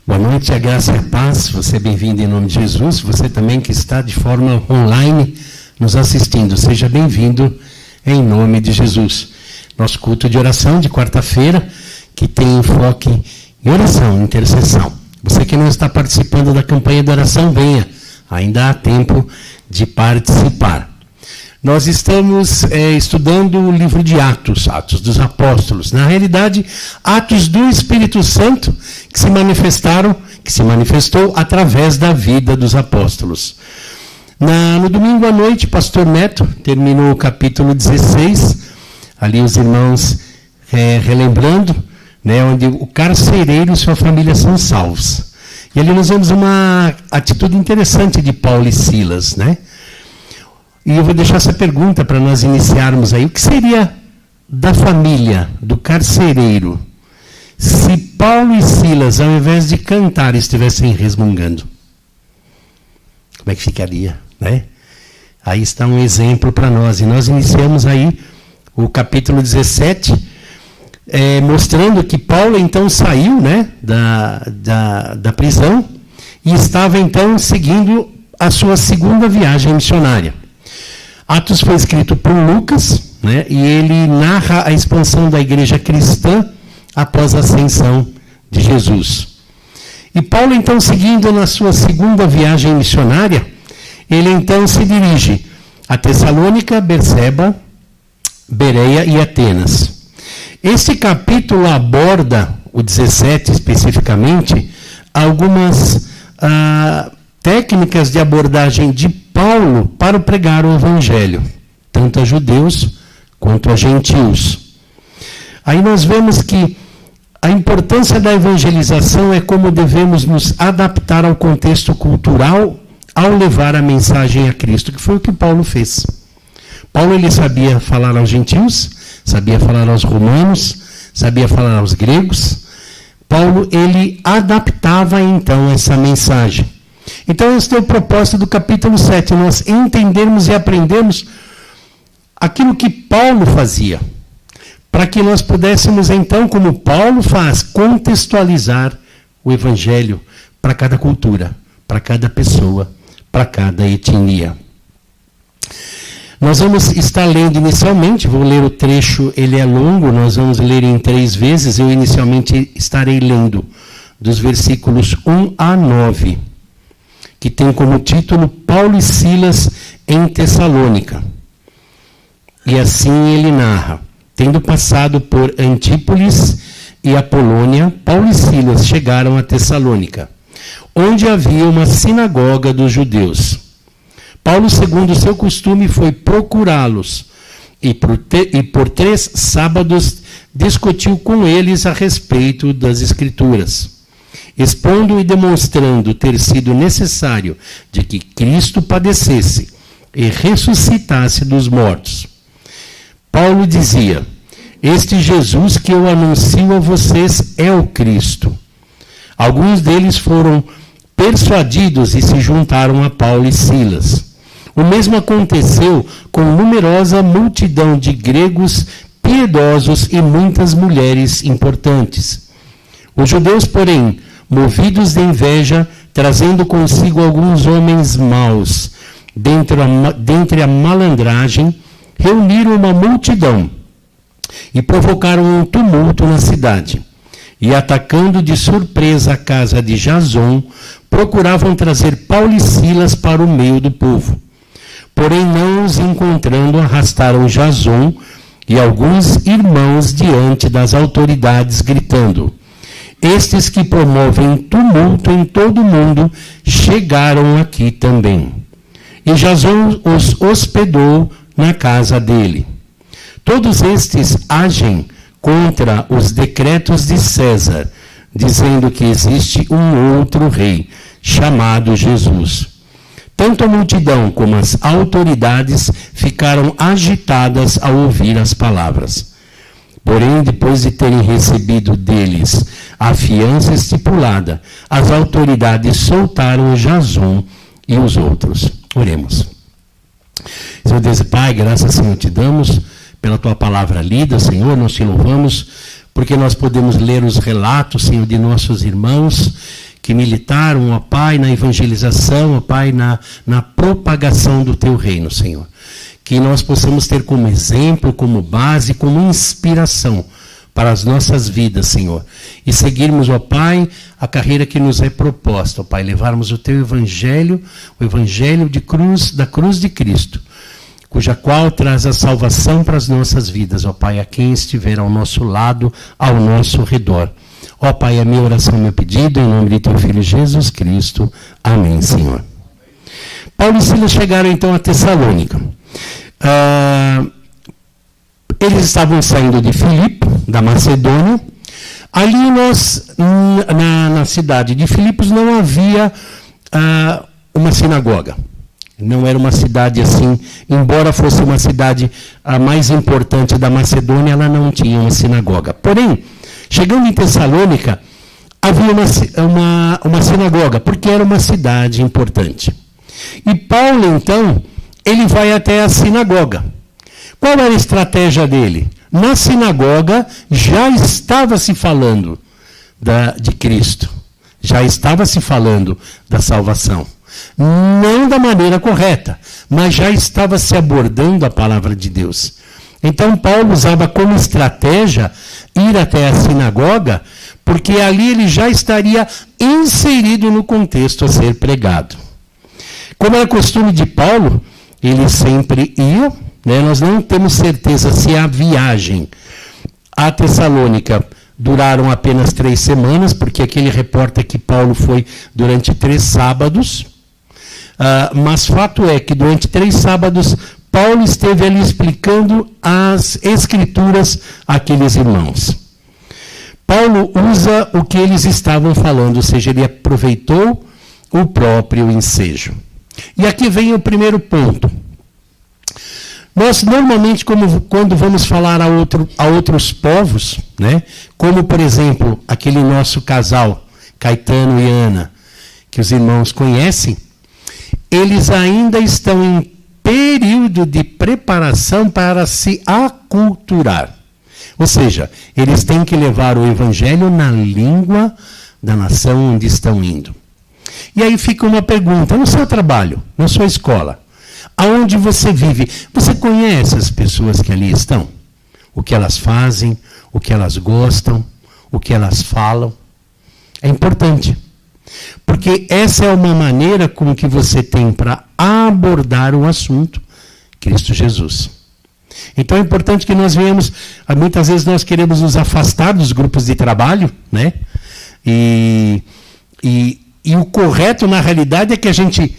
Boa noite, a graça e a paz. Você é bem-vindo em nome de Jesus. Você também que está de forma online nos assistindo, seja bem-vindo em nome de Jesus. Nosso culto de oração de quarta-feira, que tem enfoque em oração, intercessão. Você que não está participando da campanha de oração, venha. Ainda há tempo de participar. Nós estamos estudando o livro de Atos, Atos dos Apóstolos. Na realidade, Atos do Espírito Santo que se manifestou através da vida dos apóstolos. No domingo à noite, pastor Neto terminou o capítulo 16, ali os irmãos relembrando, onde o carcereiro e sua família são salvos. E ali nós vemos uma atitude interessante de Paulo e Silas, E eu vou deixar essa pergunta para nós iniciarmos aí. O que seria da família, do carcereiro, se Paulo e Silas, ao invés de cantar, estivessem resmungando? Como é que ficaria, Aí está um exemplo para nós. E nós iniciamos aí o capítulo 17, mostrando que Paulo então saiu da prisão e estava então seguindo a sua segunda viagem missionária. Atos foi escrito por Lucas, e ele narra a expansão da igreja cristã após a ascensão de Jesus. E Paulo, então, seguindo na sua segunda viagem missionária, ele então se dirige a Tessalônica, Berseba, Bereia e Atenas. Este capítulo aborda, o 17 especificamente, algumas técnicas de abordagem de Paulo para pregar o evangelho, tanto a judeus quanto a gentios. Aí nós vemos que a importância da evangelização é como devemos nos adaptar ao contexto cultural ao levar a mensagem a Cristo, que foi o que Paulo fez. Paulo ele sabia falar aos gentios, sabia falar aos romanos, sabia falar aos gregos. Paulo ele adaptava então essa mensagem. Então esse é o propósito do capítulo 7, nós entendermos e aprendermos aquilo que Paulo fazia, para que nós pudéssemos então, como Paulo faz, contextualizar o evangelho para cada cultura, para cada pessoa, para cada etnia. Nós vamos estar lendo inicialmente, vou ler o trecho, ele é longo, nós vamos ler em 3 vezes, eu inicialmente estarei lendo dos versículos 1 a 9, que tem como título Paulo e Silas em Tessalônica. E assim ele narra: tendo passado por Antípolis e Apolônia, Paulo e Silas chegaram a Tessalônica, onde havia uma sinagoga dos judeus. Paulo, segundo o seu costume, foi procurá-los e por 3 sábados discutiu com eles a respeito das Escrituras, expondo e demonstrando ter sido necessário de que Cristo padecesse e ressuscitasse dos mortos. Paulo dizia: este Jesus que eu anuncio a vocês é o Cristo. Alguns deles foram persuadidos e se juntaram a Paulo e Silas. O mesmo aconteceu com numerosa multidão de gregos piedosos e muitas mulheres importantes. Os judeus, porém, movidos de inveja, trazendo consigo alguns homens maus, dentre a malandragem, reuniram uma multidão e provocaram um tumulto na cidade. E, atacando de surpresa a casa de Jason, procuravam trazer Paulo e Silas para o meio do povo. Porém, não os encontrando, arrastaram Jason e alguns irmãos diante das autoridades, gritando: estes que promovem tumulto em todo o mundo chegaram aqui também. E Jason os hospedou na casa dele. Todos estes agem contra os decretos de César, dizendo que existe um outro rei, chamado Jesus. Tanto a multidão como as autoridades ficaram agitadas ao ouvir as palavras. Porém, depois de terem recebido deles a fiança estipulada, as autoridades soltaram Jason e os outros. Oremos. Senhor Deus e Pai, graças, Senhor, te damos pela tua palavra lida, Senhor, nós te louvamos porque nós podemos ler os relatos, Senhor, de nossos irmãos que militaram, ó Pai, na evangelização, ó Pai, na propagação do Teu reino, Senhor. Que nós possamos ter como exemplo, como base, como inspiração para as nossas vidas, Senhor. E seguirmos, ó Pai, a carreira que nos é proposta, ó Pai, levarmos o Teu Evangelho, o Evangelho da cruz de Cristo, cuja qual traz a salvação para as nossas vidas, ó Pai, a quem estiver ao nosso lado, ao nosso redor. Ó Pai, a minha oração, meu pedido, em nome de Teu Filho Jesus Cristo. Amém, Senhor. Paulo e Silas chegaram então a Tessalônica. Eles estavam saindo de Filipe, da Macedônia. Ali na cidade de Filipos não havia uma sinagoga. Não era uma cidade assim, embora fosse uma cidade a mais importante da Macedônia, ela não tinha uma sinagoga. Porém, chegando em Tessalônica, havia uma sinagoga, porque era uma cidade importante. E Paulo, então, ele vai até a sinagoga. Qual era a estratégia dele? Na sinagoga já estava se falando de Cristo, já estava se falando da salvação. Não da maneira correta, mas já estava se abordando a palavra de Deus. Então Paulo usava como estratégia ir até a sinagoga, porque ali ele já estaria inserido no contexto a ser pregado. Como era costume de Paulo, ele sempre ia, né? Nós não temos certeza se a viagem a Tessalônica duraram apenas 3 semanas, porque aquele reporta que Paulo foi durante 3 sábados, mas fato é que durante 3 sábados Paulo esteve ali explicando as Escrituras àqueles irmãos. Paulo usa o que eles estavam falando, ou seja, ele aproveitou o próprio ensejo. E aqui vem o primeiro ponto. Nós, normalmente, quando vamos falar a outros povos, né, como, por exemplo, aquele nosso casal, Caetano e Ana, que os irmãos conhecem, eles ainda estão em período de preparação para se aculturar. Ou seja, eles têm que levar o evangelho na língua da nação onde estão indo. E aí fica uma pergunta: no seu trabalho, na sua escola, aonde você vive, você conhece as pessoas que ali estão? O que elas fazem, o que elas gostam, o que elas falam? É importante. Porque essa é uma maneira como que você tem para abordar o assunto, Cristo Jesus. Então é importante que nós venhamos, muitas vezes nós queremos nos afastar dos grupos de trabalho, né? E o correto, na realidade, é que a gente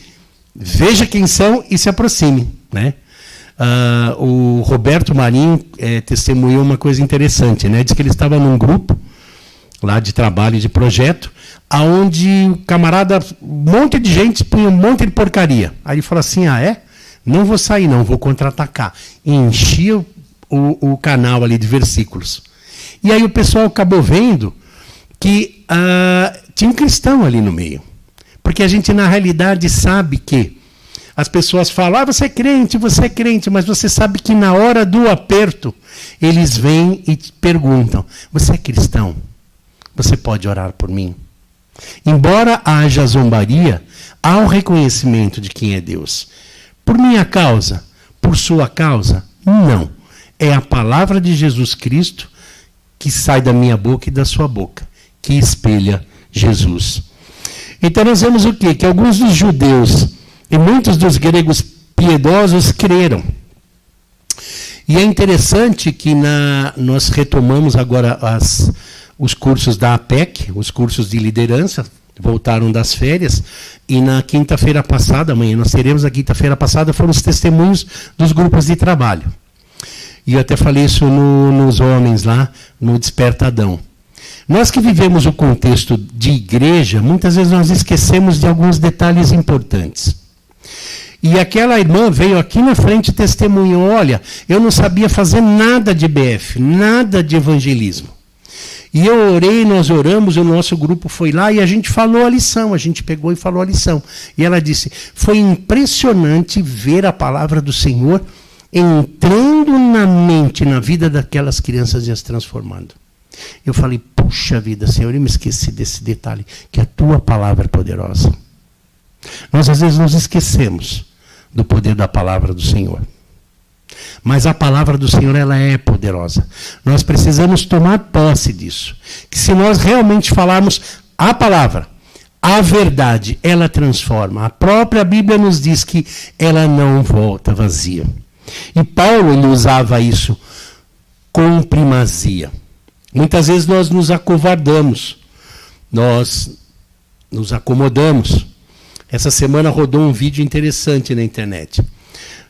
veja quem são e se aproxime, né? O Roberto Marinho testemunhou uma coisa interessante, né? Diz que ele estava num grupo lá de trabalho, de projeto, aonde o camarada, um monte de gente punha um monte de porcaria. Aí ele falou assim: não vou sair não, vou contra-atacar. E enchia o canal ali de versículos. E aí o pessoal acabou vendo que tinha um cristão ali no meio. Porque a gente, na realidade, sabe que as pessoas falam: você é crente, mas você sabe que na hora do aperto, eles vêm e te perguntam: você é cristão? Você pode orar por mim? Embora haja zombaria, há o reconhecimento de quem é Deus. Por minha causa? Por sua causa? Não. É a palavra de Jesus Cristo que sai da minha boca e da sua boca, que espelha Jesus. Então nós vemos o quê? Que alguns dos judeus e muitos dos gregos piedosos creram. E é interessante que nós retomamos agora os cursos da APEC, os cursos de liderança, voltaram das férias, e na quinta-feira passada, amanhã nós teremos, a quinta-feira passada, foram os testemunhos dos grupos de trabalho. E eu até falei isso nos homens lá, no Despertadão. Nós que vivemos o contexto de igreja, muitas vezes nós esquecemos de alguns detalhes importantes. E aquela irmã veio aqui na frente e testemunhou: olha, eu não sabia fazer nada de BF, nada de evangelismo. E eu orei, nós oramos, o nosso grupo foi lá e a gente falou a lição, a gente pegou e falou a lição. E ela disse: foi impressionante ver a palavra do Senhor entrando na mente, na vida daquelas crianças e as transformando. Eu falei, puxa vida, Senhor, eu me esqueci desse detalhe, que a tua palavra é poderosa. Nós às vezes nos esquecemos do poder da palavra do Senhor. Mas a palavra do Senhor, ela é poderosa. Nós precisamos tomar posse disso. Que se nós realmente falarmos a palavra, a verdade, ela transforma. A própria Bíblia nos diz que ela não volta vazia. E Paulo, ele usava isso com primazia. Muitas vezes nós nos acovardamos, nós nos acomodamos. Essa semana rodou um vídeo interessante na internet.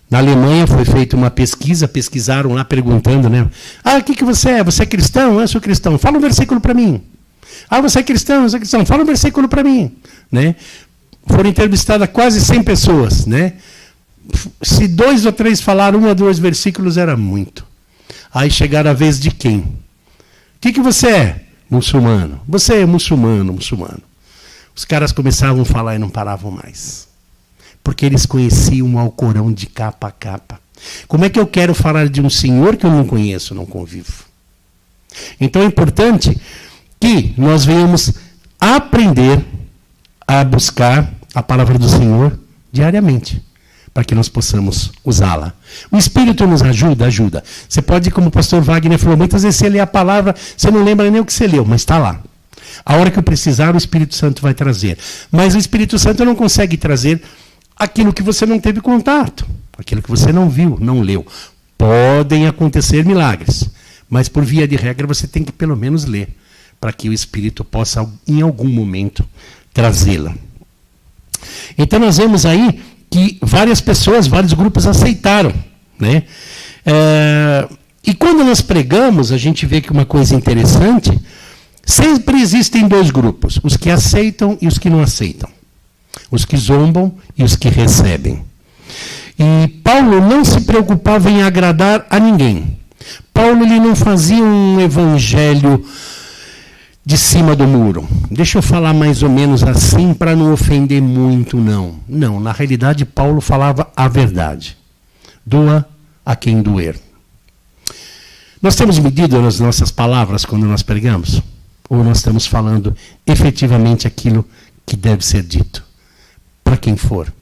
Na Alemanha foi feita uma pesquisa, pesquisaram lá perguntando, né? Ah, o que você é? Você é cristão? Eu sou cristão. Fala um versículo para mim. Ah, você é cristão? Eu sou cristão. Fala um versículo para mim. Né? Foram entrevistadas quase 100 pessoas. Né? Se 2 ou 3 falaram 1 ou 2 versículos, era muito. Aí chegaram a vez de quem? O que você é? Muçulmano. Você é muçulmano, muçulmano. Os caras começavam a falar e não paravam mais. Porque eles conheciam o Alcorão de capa a capa. Como é que eu quero falar de um Senhor que eu não conheço, não convivo? Então é importante que nós venhamos aprender a buscar a palavra do Senhor diariamente, para que nós possamos usá-la. O Espírito nos ajuda, ajuda. Você pode, como o pastor Wagner falou, muitas vezes você lê a palavra, você não lembra nem o que você leu, mas está lá. A hora que eu precisar, o Espírito Santo vai trazer. Mas o Espírito Santo não consegue trazer aquilo que você não teve contato, aquilo que você não viu, não leu. Podem acontecer milagres, mas por via de regra você tem que pelo menos ler, para que o Espírito possa, em algum momento, trazê-la. Então nós vemos aí que várias pessoas, vários grupos aceitaram. Né? E quando nós pregamos, a gente vê que uma coisa interessante, sempre existem 2 grupos, os que aceitam e os que não aceitam. Os que zombam e os que recebem. E Paulo não se preocupava em agradar a ninguém. Paulo ele não fazia um evangelho de cima do muro. Deixa eu falar mais ou menos assim para não ofender muito, não. Não, na realidade Paulo falava a verdade. Doa a quem doer. Nós temos medido nas nossas palavras quando nós pregamos? Ou nós estamos falando efetivamente aquilo que deve ser dito? Para quem for,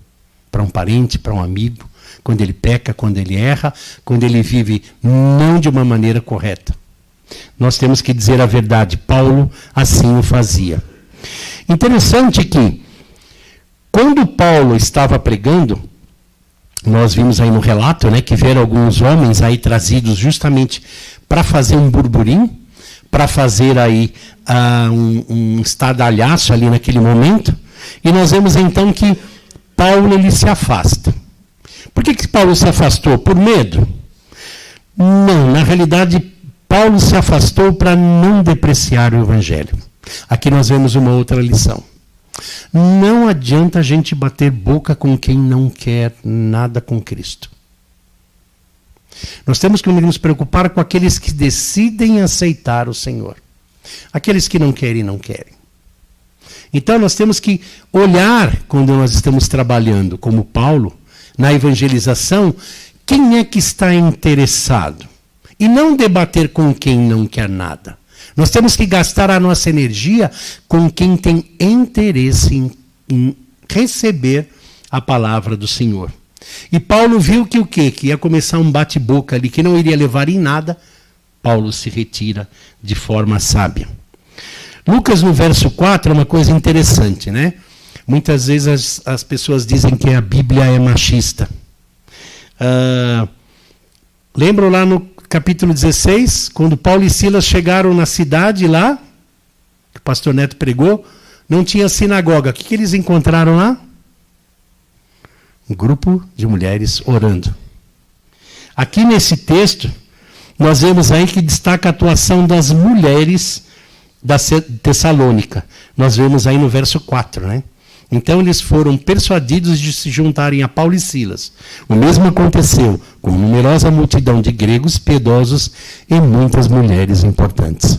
para um parente, para um amigo, quando ele peca, quando ele erra, quando ele vive não de uma maneira correta. Nós temos que dizer a verdade. Paulo assim o fazia. Interessante que, quando Paulo estava pregando, nós vimos aí no relato, né, que vieram alguns homens aí trazidos justamente para fazer um burburinho, para fazer aí um estardalhaço ali naquele momento. E nós vemos então que Paulo ele se afasta. Por que Paulo se afastou? Por medo? Não, na realidade, Paulo se afastou para não depreciar o Evangelho. Aqui nós vemos uma outra lição. Não adianta a gente bater boca com quem não quer nada com Cristo. Nós temos que nos preocupar com aqueles que decidem aceitar o Senhor. Aqueles que não querem, não querem. Então nós temos que olhar, quando nós estamos trabalhando, como Paulo, na evangelização, quem é que está interessado. E não debater com quem não quer nada. Nós temos que gastar a nossa energia com quem tem interesse em receber a palavra do Senhor. E Paulo viu que o quê? Que ia começar um bate-boca ali, que não iria levar em nada. Paulo se retira de forma sábia. Lucas, no verso 4, é uma coisa interessante, né? Muitas vezes as pessoas dizem que a Bíblia é machista. Lembram lá no capítulo 16, quando Paulo e Silas chegaram na cidade lá, que o pastor Neto pregou, não tinha sinagoga. O que eles encontraram lá? Um grupo de mulheres orando. Aqui nesse texto, nós vemos aí que destaca a atuação das mulheres da Tessalônica. Nós vemos aí no verso 4, né? Então eles foram persuadidos de se juntarem a Paulo e Silas. O mesmo aconteceu com numerosa multidão de gregos piedosos e muitas mulheres importantes.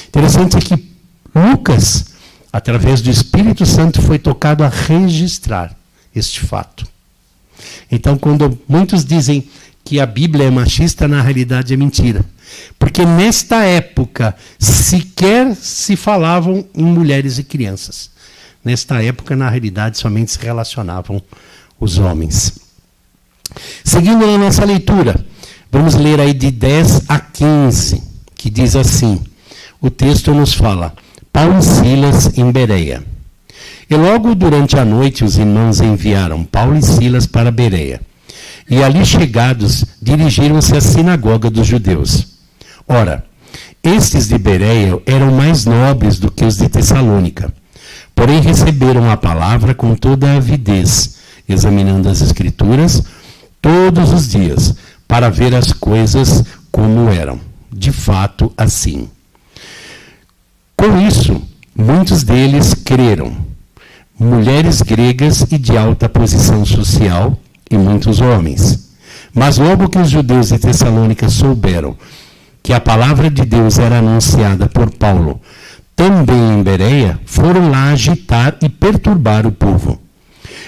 Interessante é que Lucas, através do Espírito Santo, foi tocado a registrar este fato. Então, quando muitos dizem que a Bíblia é machista, na realidade é mentira. Porque nesta época sequer se falavam em mulheres e crianças. Nesta época, na realidade, somente se relacionavam os homens. Seguindo na nossa leitura, vamos ler aí de 10 a 15, que diz assim, o texto nos fala, Paulo e Silas em Bereia. E logo durante a noite os irmãos enviaram Paulo e Silas para Bereia. E ali chegados, dirigiram-se à sinagoga dos judeus. Ora, estes de Bereia eram mais nobres do que os de Tessalônica, porém receberam a palavra com toda a avidez, examinando as Escrituras todos os dias, para ver as coisas como eram, de fato assim. Com isso, muitos deles creram, mulheres gregas e de alta posição social, e muitos homens. Mas logo que os judeus de Tessalônica souberam que a palavra de Deus era anunciada por Paulo, também em Bereia, foram lá agitar e perturbar o povo.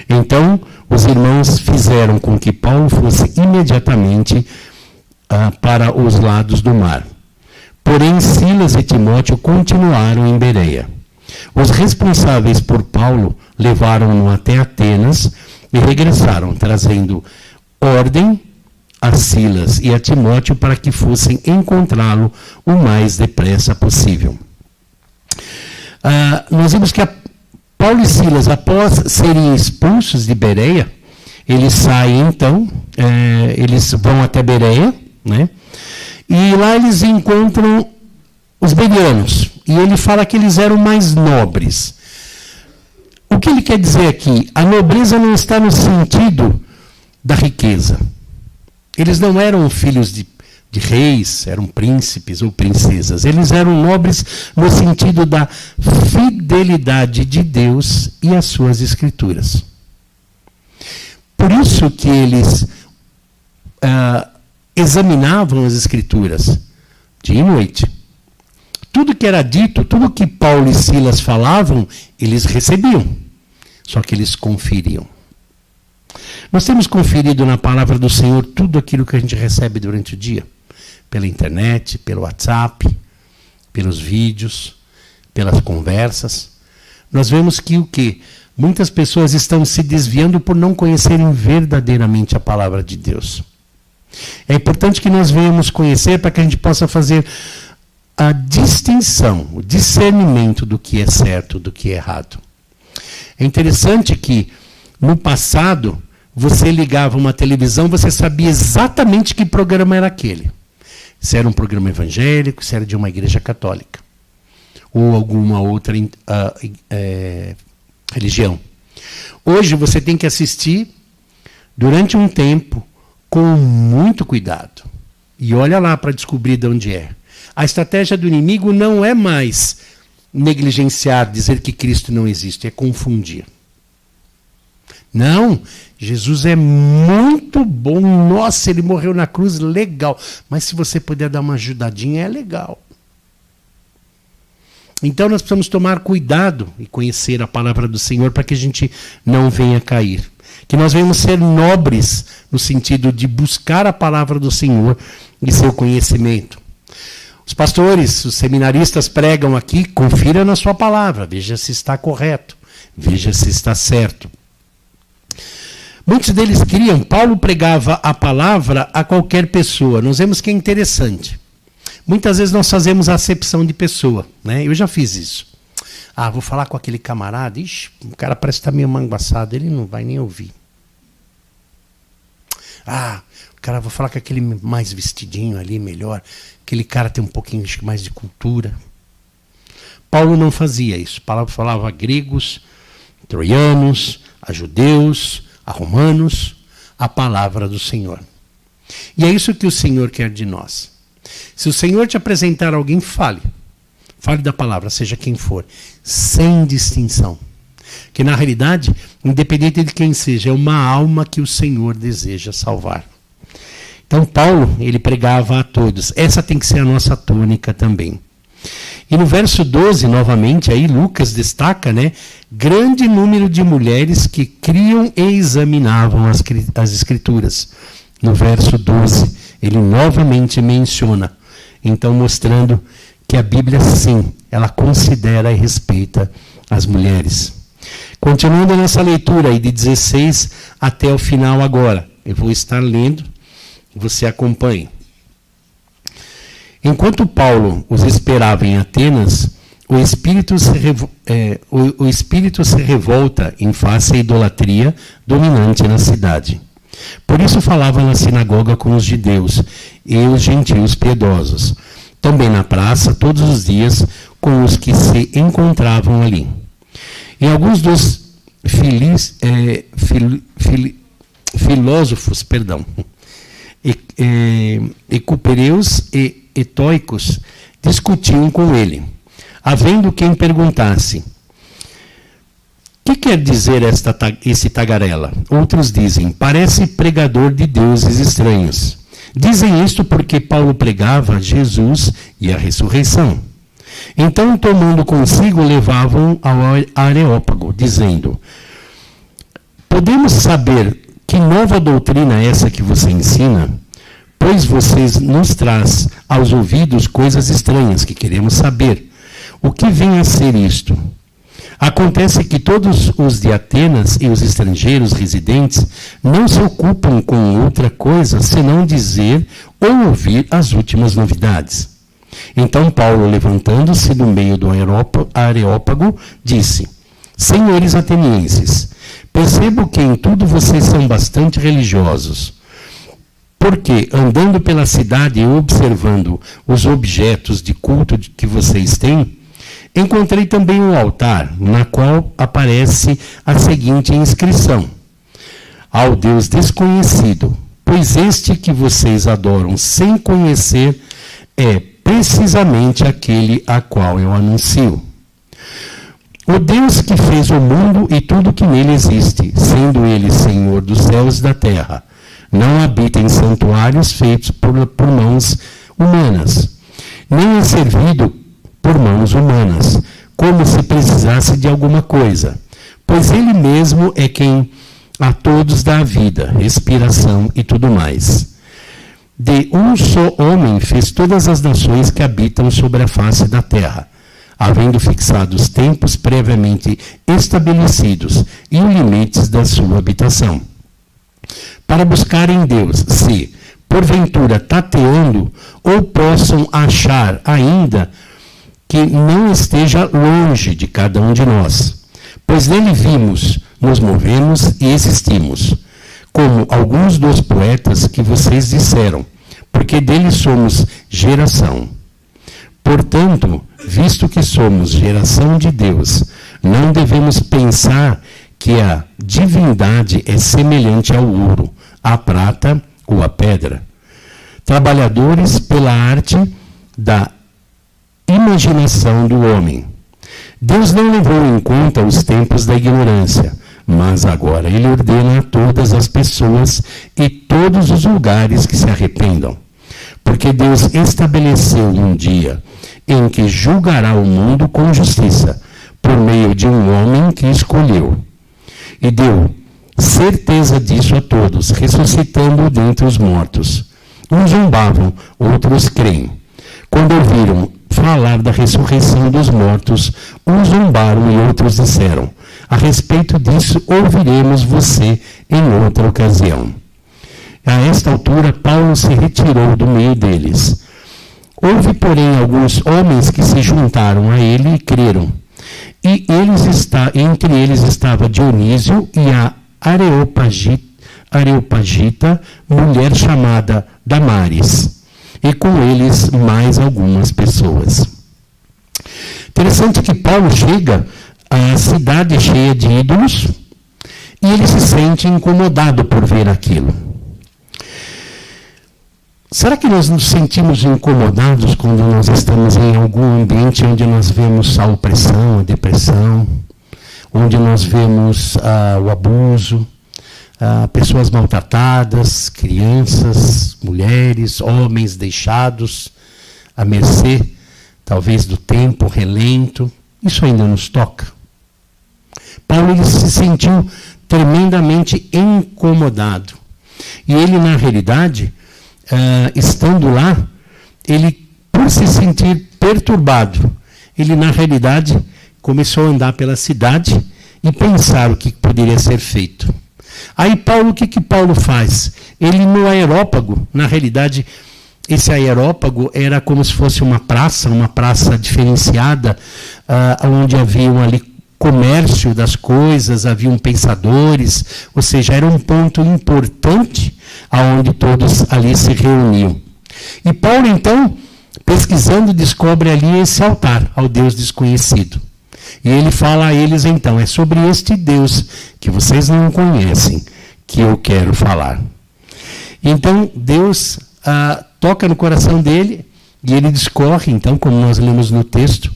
Então, os irmãos fizeram com que Paulo fosse imediatamente para os lados do mar. Porém, Silas e Timóteo continuaram em Bereia. Os responsáveis por Paulo levaram-no até Atenas e regressaram, trazendo ordem a Silas e a Timóteo para que fossem encontrá-lo o mais depressa possível. Nós vimos que Paulo e Silas, após serem expulsos de Bereia, eles saem então, eles vão até Bereia, né? E lá eles encontram os bereanos, e ele fala que eles eram mais nobres. O que ele quer dizer aqui? A nobreza não está no sentido da riqueza. Eles não eram filhos de reis, eram príncipes ou princesas. Eles eram nobres no sentido da fidelidade de Deus e às suas Escrituras. Por isso que eles examinavam as Escrituras dia e noite. Tudo que era dito, tudo que Paulo e Silas falavam, eles recebiam. Só que eles conferiam. Nós temos conferido na palavra do Senhor tudo aquilo que a gente recebe durante o dia. Pela internet, pelo WhatsApp, pelos vídeos, pelas conversas. Nós vemos que o quê? Muitas pessoas estão se desviando por não conhecerem verdadeiramente a palavra de Deus. É importante que nós venhamos conhecer para que a gente possa fazer a distinção, o discernimento do que é certo, do que é errado. É interessante que, no passado, você ligava uma televisão, você sabia exatamente que programa era aquele. Se era um programa evangélico, se era de uma igreja católica. Ou alguma outra religião. Hoje você tem que assistir durante um tempo com muito cuidado. E olha lá para descobrir de onde é. A estratégia do inimigo não é mais negligenciar, dizer que Cristo não existe, é confundir. Não, Jesus é muito bom, nossa, ele morreu na cruz, legal. Mas se você puder dar uma ajudadinha, é legal. Então nós precisamos tomar cuidado e conhecer a palavra do Senhor para que a gente não venha cair. Que nós venhamos ser nobres no sentido de buscar a palavra do Senhor e seu conhecimento. Os pastores, os seminaristas pregam aqui, confira na sua palavra, veja se está correto, veja se está certo. Muitos deles criam, Paulo pregava a palavra a qualquer pessoa. Nós vemos que é interessante. Muitas vezes nós fazemos acepção de pessoa, né? Eu já fiz isso. Vou falar com aquele camarada, ixi, o cara parece que está meio manguaçado, ele não vai nem ouvir. Cara, vou falar com aquele mais vestidinho ali, melhor. Aquele cara tem um pouquinho mais de cultura. Paulo não fazia isso. Paulo falava a gregos, troianos, a judeus, a romanos, a palavra do Senhor. E é isso que o Senhor quer de nós. Se o Senhor te apresentar alguém, fale. Fale da palavra, seja quem for, sem distinção. Que na realidade, independente de quem seja, é uma alma que o Senhor deseja salvar. Então Paulo, ele pregava a todos. Essa tem que ser a nossa tônica também. E no verso 12, novamente, aí Lucas destaca, né, grande número de mulheres que criam e examinavam as Escrituras. no verso 12, ele novamente menciona, então mostrando que a Bíblia, sim, ela considera e respeita as mulheres. Continuando a nossa leitura aí de 16 até o final agora, eu vou estar lendo, você acompanhe. Enquanto Paulo os esperava em Atenas, o espírito se revolta em face à idolatria dominante na cidade. Por isso falava na sinagoga com os judeus e os gentios piedosos, também na praça, todos os dias, com os que se encontravam ali. E alguns dos filósofos, ecupereus e etóicos discutiam com ele, havendo quem perguntasse: que quer dizer esse tagarela? Outros dizem: parece pregador de deuses estranhos. Dizem isto porque Paulo pregava Jesus e a ressurreição. Então, tomando consigo, levavam ao Areópago, dizendo: podemos saber que nova doutrina é essa que você ensina? Pois vocês nos traz aos ouvidos coisas estranhas que queremos saber. O que vem a ser isto? Acontece que todos os de Atenas e os estrangeiros residentes não se ocupam com outra coisa senão dizer ou ouvir as últimas novidades. Então Paulo, levantando-se do meio do Areópago, disse: senhores atenienses, percebo que em tudo vocês são bastante religiosos. Porque, andando pela cidade e observando os objetos de culto que vocês têm, encontrei também um altar, na qual aparece a seguinte inscrição: ao Deus desconhecido, pois este que vocês adoram sem conhecer é precisamente aquele a qual eu anuncio. O Deus que fez o mundo e tudo que nele existe, sendo ele Senhor dos céus e da terra, não habita em santuários feitos por mãos humanas, nem é servido por mãos humanas, como se precisasse de alguma coisa, pois ele mesmo é quem a todos dá a vida, respiração e tudo mais. De um só homem fez todas as nações que habitam sobre a face da terra, havendo fixado os tempos previamente estabelecidos e os limites da sua habitação, para buscarem Deus, se, porventura, tateando, ou possam achar ainda que não esteja longe de cada um de nós. Pois nele vimos, nos movemos e existimos, como alguns dos poetas que vocês disseram, porque dele somos geração. Portanto, visto que somos geração de Deus, não devemos pensar que a divindade é semelhante ao ouro, à prata ou à pedra. Trabalhadores pela arte da imaginação do homem. Deus não levou em conta os tempos da ignorância, mas agora ele ordena a todas as pessoas e todos os lugares que se arrependam. Porque Deus estabeleceu um dia em que julgará o mundo com justiça, por meio de um homem que escolheu. E deu certeza disso a todos, ressuscitando dentre os mortos. Uns zombavam, outros creem. Quando ouviram falar da ressurreição dos mortos, uns zombaram e outros disseram: a respeito disso ouviremos você em outra ocasião. A esta altura, Paulo se retirou do meio deles. Houve, porém, alguns homens que se juntaram a ele e creram. E entre eles estava Dionísio e a Areopagita, mulher chamada Damaris, e com eles mais algumas pessoas. Interessante que Paulo chega à cidade cheia de ídolos e ele se sente incomodado por ver aquilo. Será que nós nos sentimos incomodados quando nós estamos em algum ambiente onde nós vemos a opressão, a depressão, onde nós vemos o abuso, pessoas maltratadas, crianças, mulheres, homens deixados à mercê, talvez do tempo relento? Isso ainda nos toca. Paulo ele se sentiu tremendamente incomodado. E ele, na realidade, estando lá, ele, por se sentir perturbado, ele, na realidade, começou a andar pela cidade e pensar o que poderia ser feito. Aí Paulo, o que Paulo faz? Ele, no aerópago, na realidade, esse aerópago era como se fosse uma praça diferenciada, onde haviam ali comércio das coisas, haviam pensadores, ou seja, era um ponto importante aonde todos ali se reuniam. E Paulo, então, pesquisando, descobre ali esse altar ao Deus desconhecido. E ele fala a eles, então, é sobre este Deus que vocês não conhecem que eu quero falar. Então, Deus toca no coração dele e ele discorre, então, como nós lemos no texto,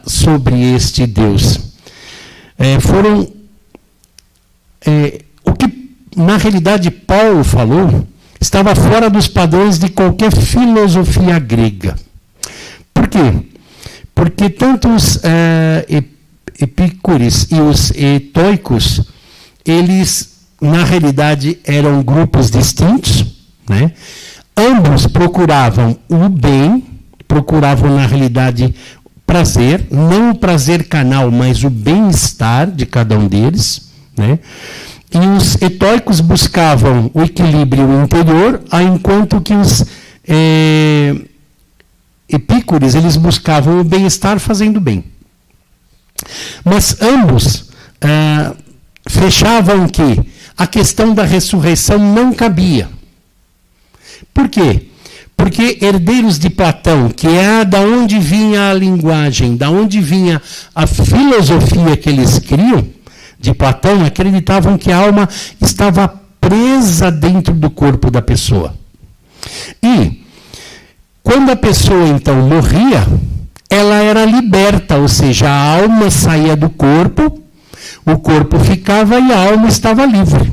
sobre este Deus. O que, na realidade, Paulo falou estava fora dos padrões de qualquer filosofia grega. Por quê? Porque tanto os epícuros e os estoicos, eles, na realidade, eram grupos distintos, né? Ambos procuravam o bem, procuravam, na realidade, prazer, não o prazer carnal, mas o bem-estar de cada um deles, né? E os estoicos buscavam o equilíbrio interior, enquanto que os epícuros, eles buscavam o bem-estar fazendo bem. Mas ambos fechavam que a questão da ressurreição não cabia. Por quê? Porque herdeiros de Platão, que é da onde vinha a linguagem, da onde vinha a filosofia que eles criam, de Platão, acreditavam que a alma estava presa dentro do corpo da pessoa. E quando a pessoa, então, morria, ela era liberta, ou seja, a alma saía do corpo, o corpo ficava e a alma estava livre.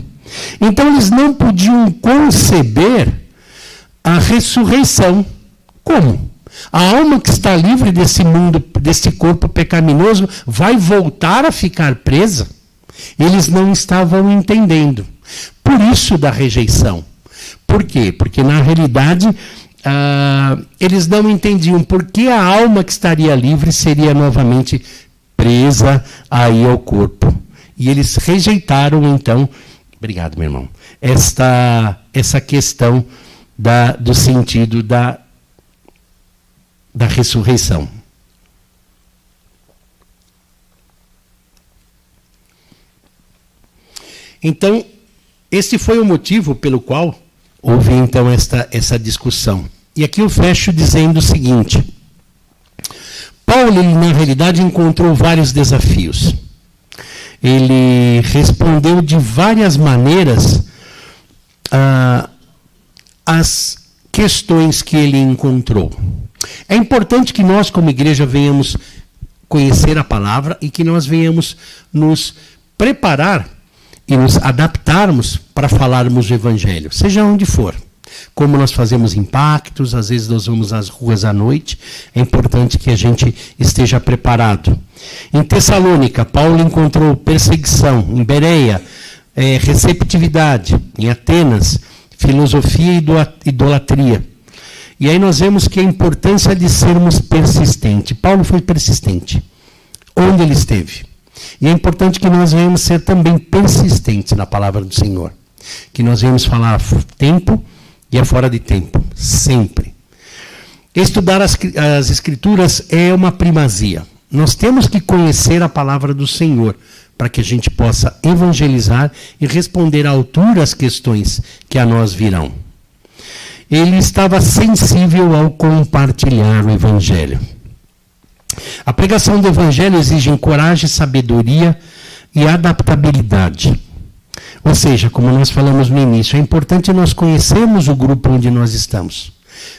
Então, eles não podiam conceber a ressurreição. Como? A alma que está livre desse mundo, desse corpo pecaminoso, vai voltar a ficar presa? Eles não estavam entendendo. Por isso da rejeição. Por quê? Porque, na realidade, eles não entendiam por que a alma que estaria livre seria novamente presa aí ao corpo. E eles rejeitaram, então, obrigado, meu irmão, essa questão do sentido da ressurreição. Então, esse foi o motivo pelo qual houve, então, essa discussão. E aqui eu fecho dizendo o seguinte: Paulo, ele, na realidade, encontrou vários desafios. Ele respondeu de várias maneiras as questões que ele encontrou. É importante que nós, como igreja, venhamos conhecer a palavra e que nós venhamos nos preparar e nos adaptarmos para falarmos o evangelho, seja onde for. Como nós fazemos impactos, às vezes nós vamos às ruas à noite, é importante que a gente esteja preparado. Em Tessalônica, Paulo encontrou perseguição, em Bereia, receptividade, em Atenas, filosofia e idolatria. E aí nós vemos que a importância de sermos persistentes. Paulo foi persistente, onde ele esteve. E é importante que nós venhamos ser também persistentes na palavra do Senhor. Que nós venhamos falar a tempo e a fora de tempo, sempre. Estudar as Escrituras é uma primazia. Nós temos que conhecer a palavra do Senhor para que a gente possa evangelizar e responder à altura às questões que a nós virão. Ele estava sensível ao compartilhar o evangelho. A pregação do evangelho exige coragem, sabedoria e adaptabilidade. Ou seja, como nós falamos no início, é importante nós conhecermos o grupo onde nós estamos,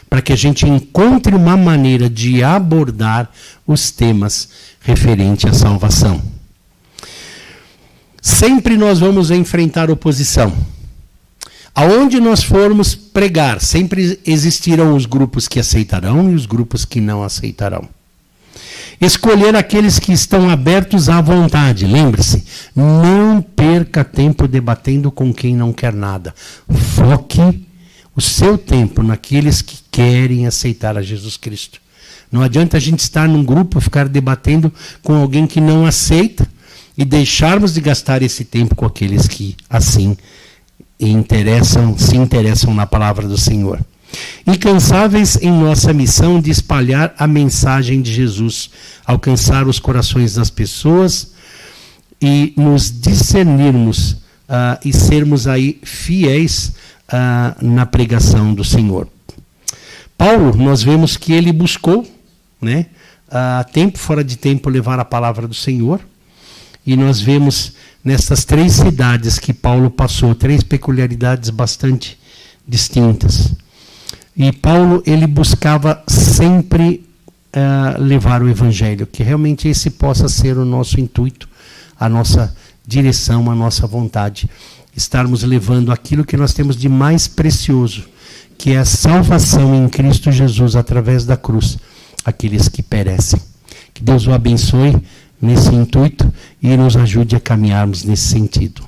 para que a gente encontre uma maneira de abordar os temas referentes à salvação. Sempre nós vamos enfrentar oposição. Aonde nós formos pregar, sempre existirão os grupos que aceitarão e os grupos que não aceitarão. Escolher aqueles que estão abertos à vontade. Lembre-se, não perca tempo debatendo com quem não quer nada. Foque o seu tempo naqueles que querem aceitar a Jesus Cristo. Não adianta a gente estar num grupo, ficar debatendo com alguém que não aceita e deixarmos de gastar esse tempo com aqueles que assim se interessam na palavra do Senhor. Incansáveis em nossa missão de espalhar a mensagem de Jesus, alcançar os corações das pessoas e nos discernirmos e sermos aí fiéis na pregação do Senhor. Paulo, nós vemos que ele buscou, né, tempo fora de tempo, levar a palavra do Senhor, e nós vemos nessas 3 cidades que Paulo passou, 3 peculiaridades bastante distintas. E Paulo, ele buscava sempre levar o Evangelho, que realmente esse possa ser o nosso intuito, a nossa direção, a nossa vontade. Estarmos levando aquilo que nós temos de mais precioso, que é a salvação em Cristo Jesus através da cruz, aqueles que perecem. Que Deus o abençoe nesse intuito e nos ajude a caminharmos nesse sentido.